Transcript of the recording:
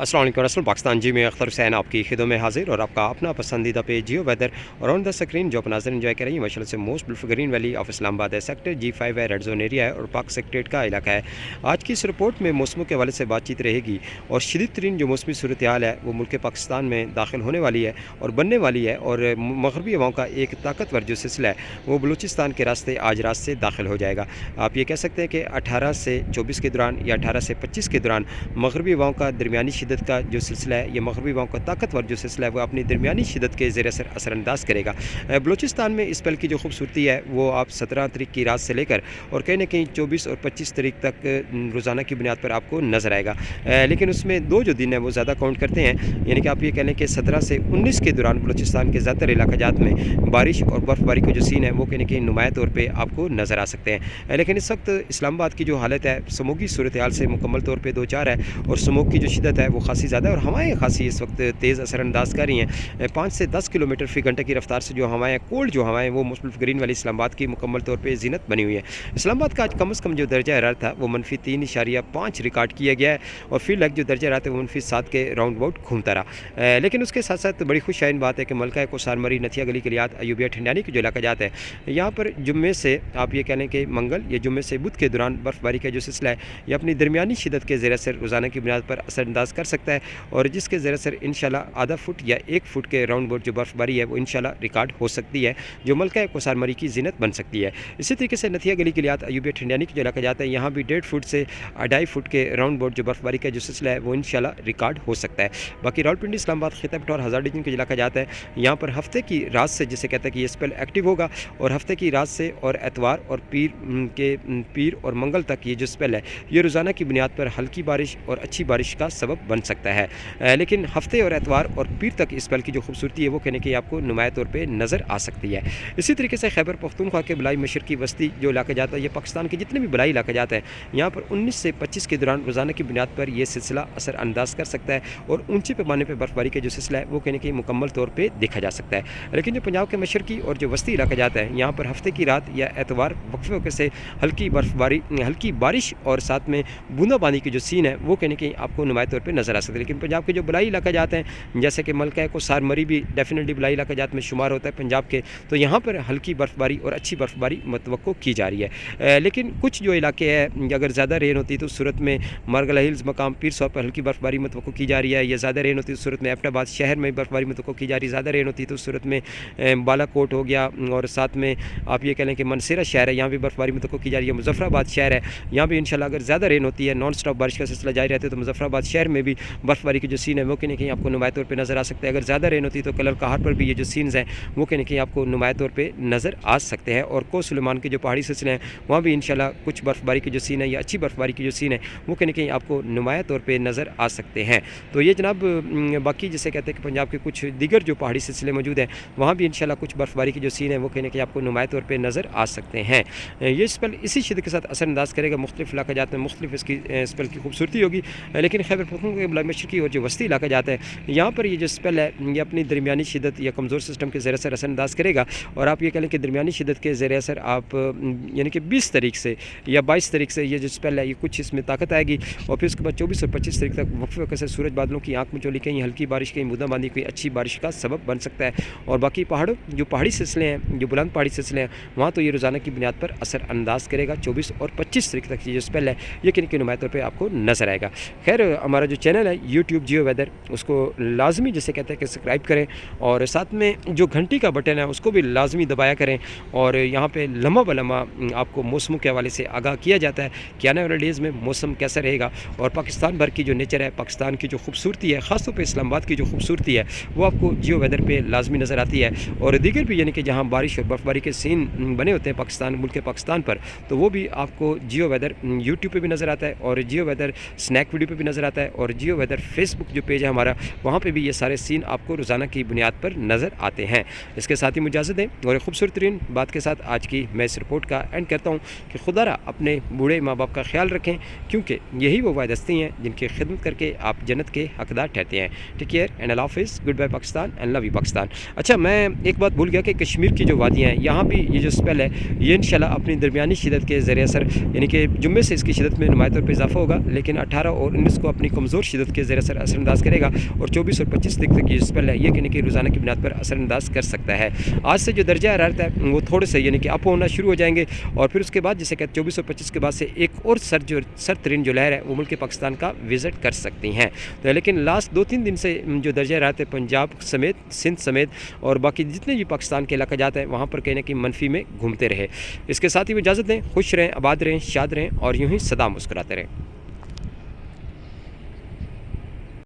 अस्सलाम वालेकुम रसूल पाकिस्तान जी में अख्तर हुसैन आपकी खिदों में हाजिर और आपका अपना पसंदीदा पेज जियो वेदर और ऑन द स्क्रीन जो नाज़र एंजॉय कर रही है माशाल्लाह से most beautiful green valley of Islamabad है। सेक्टर G5 है, रेड जोन एरिया है और पाक सेक्रेट का इलाका है। आज की इस रिपोर्ट में मौसमों के हवाले से बातचीत रहेगी और शदीद तरीन जो मौसमी सूरत हाल है वो मुल्क पाकिस्तान में दाखिल होने वाली है और बनने वाली है और मगरबी हवाओं का एक ताकतवर जो सिलसिला है वो बलूचिस्तान के रास्ते आज रात से दाखिल हो जाएगा। आप ये कह सकते हैं कि 18 से 24 के दौरान या 18 से 25 के दौरान मगरबी हवाओं का दरमियानी शिद्दत का जो सिलसिला है, ये मगरबी हवाओं का ताकतवर जो सिलसिला है वो अपनी दरमियानी शिद्दत के ज़ेर असरानंदाज करेगा। बलूचिस्तान में इस पल की जो खूबसूरती है वो आप 17 तारीख की रात से लेकर और कहीं ना कहीं 24 और 25 तारीख तक रोज़ाना की बुनियाद पर आपको नज़र आएगा। लेकिन उसमें दो जो दिन है वो ज़्यादा काउंट करते हैं, यानी कि आप ये कह लें कि 17 से 19 के दौरान बलूचिस्तान के ज़्यादातर इलाकाजात में बारिश और बर्फ़बारी का जो सीन है वो कहीं ना कहीं नुमाया तौर पर आपको नज़र आ सकते हैं। लेकिन इस वक्त इस्लामाबाद की जो हालत है समूगी सूरत हाल से मुकम्मल तौर पर दो चार है और स्मोक की जो शिद्दत है वो खासी ज़्यादा है और हवाएँ खासी इस वक्त तेज़ असरानंदाज कर रही हैं। 5 से 10 किलोमीटर फ़ी घंटे की रफ्तार से जो हवाएँ कोल्ड जो हवाएँ वो मुस्लिम ग्रीन वाली इस्लामाबाद की मुकम्मल तौर पे ज़ीनत बनी हुई है। इस्लामाबाद का आज कम से कम जो दर्जा हरारत था वो -3.5 रिकॉर्ड किया गया है और फी लग जो दर्जा हरारत है वो -7 के राउंड अबाउट घूमता रहा। लेकिन उसके साथ साथ बड़ी खुशआइन बात है कि मलका कोसार मरी नथिया गली कलियात अयूबिया ठंडानी के जो इलाका जाता है यहाँ पर जुम्मे से आप ये कह लें कि मंगल या जुम्मे से बुध के दौरान बर्फ़बारी का जो सिलसिला है ये अपनी दरमियानी शिद्दत के ज़ेर असर रोज़ाना की बुनियाद पर असरअंदाज कर सकता है और जिसके ज़रिए से इंशाल्लाह आधा फुट या 1 फुट के राउंड बोर्ड जो बर्फ़बारी है वो इंशाल्लाह रिकॉर्ड हो सकती है जो मलका कोसार मरी की ज़ीनत बन सकती है। इसी तरीके से नथिया गली के लियात अयूबिया ठंडानी के जो इलाका जाता है यहाँ भी 1.5 फुट से 2.5 फुट के राउंड बोर्ड जो बर्फ़बारी का जो सिलसिला है वो इंशाल्लाह रिकॉर्ड हो सकता है। बाकी रावलपिंडी इस्लामाबाद खिता पटौर हज़ार डिवीजन के इलाका जाता है यहाँ पर हफ्ते की रात से जिसे कहते हैं कि ये स्पेल एक्टिव होगा और हफ्ते की रात से और एतवार और पीर और मंगल तक ये जो स्पेल है ये रोज़ाना की बुनियाद पर हल्की बारिश और अच्छी बारिश का सबब बन सकता है। लेकिन हफ्ते और एतवार और पीर तक इस पल की जो खूबसूरती है वो कहने की आपको नुमाया तौर पे नज़र आ सकती है। इसी तरीके से खैबर पख्तूनख्वा के बलाई मशरकी वस्ती जो इलाका जाता है ये पाकिस्तान के जितने भी बलाई इलाका जाता है यहाँ पर 19 से 25 के दौरान रोज़ाना की बुनियाद पर यह सिलसिला असर अंदाज कर सकता है और ऊंचे पैमाने पर बर्फ़बारी का जो सिलसिला है वो कहने की मुकम्मल तौर पर देखा जा सकता है। लेकिन जो पंजाब के मशरकी और जो वस्ती इलाका जाता है यहाँ पर हफ्ते की रात या एतवार वक्फे वक्फे से हल्की बर्फ़बारी हल्की बारिश और साथ में बूंदाबांदी की जो सीन है वो कहने की आपको नुमाया तौर पर नज़र आ सकता है। लेकिन पंजाब के जो बलाई इलाका जाते हैं जैसे कि मलका कोसार मरी भी डेफिनेटली बलाई इलाका जात में शुमार होता है पंजाब के, तो यहाँ पर हल्की बर्फ़बारी और अच्छी बर्फ़बारी मतवक्को की जा रही है। लेकिन कुछ जो इलाके हैं अगर ज़्यादा रेन होती है तो सूरत में मारगला हिल्स मकाम पीर सौ पर हल्की बर्फ़बारी मतवक्को की जा रही है, या ज़्यादा रेन होती है तो सूरत में एबटाबाद शहर में बर्फ़बारी मतवक्को की जा रही है, ज़्यादा रेन होती है तो सूरत में बालाकोट हो गया और साथ में आप ये कह लें कि मनसेरा शहर है यहाँ भी बर्फ़बारी मतवक्को की जा रही है। मुजफ्फराबाद शहर है यहाँ भी इंशाल्लाह अगर ज़्यादा रेन होती है नॉन स्टॉप बारिश का सिलसिला जारी रहता है तो मुजफ्फराबाद शहर में भी बर्फ़बारी की जो सीन है वो कहीं कहीं आपको नुमाया तौर पे नज़र आ सकता है। अगर ज़्यादा रेन होती है तो कलर कहार पर भी ये जो सीन्स हैं वो कहीं कहीं आपको नुमाया तौर पे नज़र आ सकते हैं और को सुलेमान के जो पहाड़ी सिलसिले हैं वहाँ भी इंशाल्लाह कुछ बर्फ़बारी की जो सीन है या अच्छी बर्फ़बारी की जो सीन है वो कहीं कहीं आपको नुमाया तौर पर नज़र आ सकते हैं। तो ये जनाब बाकी जिसे कहते हैं कि पंजाब के कुछ दीगर जो पहाड़ी सिलसिले मौजूद हैं वहाँ भी इंशाल्लाह कुछ बर्फ़बारी की जो सीन है वो कहीं कहीं आपको नुमाया तौर पर नज़र आ सकते हैं। ये स्पेल इसी शिद्दत के साथ असरअंदाज करेगा, मुख्तलिफ इलाका जात में मुख्तलिफ इसकी स्पेल की खूबसूरती होगी। लेकिन खैबर पख्तूनख्वा के बलाई मशरकी और जो वस्ती इलाका जाता है यहाँ पर ये जो स्पेल है ये अपनी दरमियानी शिद्दत या कमज़ोर सिस्टम के ज़रिए असर अंदाज करेगा और आप ये कह लें कि दरमियानी शिद्दत के ज़रिए असर आप यानी कि 20 तारीख से या 22 तारीख से ये जो स्पेल है ये कुछ इसमें ताकत आएगी और फिर उसके बाद 24 और 25 तारीख तक वक्फे वक्फे से सूरज बादलों की आँख मचोली कहीं हल्की बारिश कहीं बूंदाबांदी कोई अच्छी बारिश का सबब बन सकता है। और बाकी पहाड़ों जो पहाड़ी सिलसिले हैं जो बुलंद पहाड़ी सिलसिले हैं वहाँ तो ये रोज़ाना की बुनियाद पर असर अंदाज करेगा। 24 और 25 तारीख तक ये जो स्पेल है ये किन नुमाया तौर पर आपको नज़र आएगा। खैर हमारा जो चैनल है यूट्यूब जियो वेदर उसको लाजमी जिसे कहते हैं कि सब्सक्राइब करें और साथ में जो घंटी का बटन है उसको भी लाजमी दबाया करें और यहाँ पे लम्हा ब लम्हा आपको मौसमों के हवाले से आगाह किया जाता है कि आने वाले डेज़ में मौसम कैसा रहेगा और पाकिस्तान भर की जो नेचर है पाकिस्तान की जो खूबसूरती है ख़ासतौर पर इस्लामाबाद की जो खूबसूरती है वो आपको जियो वेदर पर लाजमी नज़र आती है और दीगर भी यानी कि जहाँ बारिश और बर्फ़बारी के सीन बने होते हैं पाकिस्तान मुल्क पाकिस्तान पर तो वो भी आपको जियो वेदर यूट्यूब पर भी नज़र आता है और जियो वेदर स्नैक वीडियो पर भी नज़र आता है और जियो वेदर फेसबुक जो पेज है हमारा वहाँ पे भी ये सारे सीन आपको रोज़ाना की बुनियाद पर नज़र आते हैं। इसके साथ ही मुझे इजाज़त दें और एक खूबसूरत तरीन बात के साथ आज की मैं इस रिपोर्ट का एंड करता हूँ कि खुदारा अपने बूढ़े माँ बाप का ख्याल रखें क्योंकि यही वो वायद हस्ती हैं जिनकी खिदमत करके आप जन्नत के हकदार ठहरते हैं। टेक केयर एंड अल्लाह हाफिज़, goodbye Pakistan and love you Pakistan. अच्छा मैं एक बात भूल गया कि कश्मीर की जो वादियाँ हैं यहाँ भी ये जो स्पेल है ये इंशाल्लाह अपनी दरमियानी शिद्दत के ज़रिए असर यानी कि जुम्मे से इसकी शिद्दत में नुमाया तौर पर इजाफा होगा लेकिन 18 और 19 को अपनी कमज़ोर زور شدت کے زیر اثر انداز کرے گا اور 24 اور 25 تک اس پر یہ کہنے کہ روزانہ کی بنیاد پر اثر انداز کر سکتا ہے۔ آج سے جو درجہ حرارت ہے وہ تھوڑے سے یعنی کہ اپ ہونا شروع ہو جائیں گے اور پھر اس کے بعد جیسے کہ 24 اور 25 کے بعد سے ایک اور سرد ترین جو لہر ہے وہ ملک پاکستان کا وزٹ کر سکتی ہیں۔ تو لیکن لاسٹ 2-3 دن سے جو درجہ حرارت ہے پنجاب سمیت، سندھ سمیت اور باقی جتنے بھی پاکستان کے علاقہ جاتے ہیں وہاں پر کہیں کہ منفی میں گھومتے رہے۔ اس کے ساتھ ہی وہ اجازت دیں، خوش رہیں، آباد رہیں، شاد رہیں اور یوں ہی سدا مسکراتے رہیں۔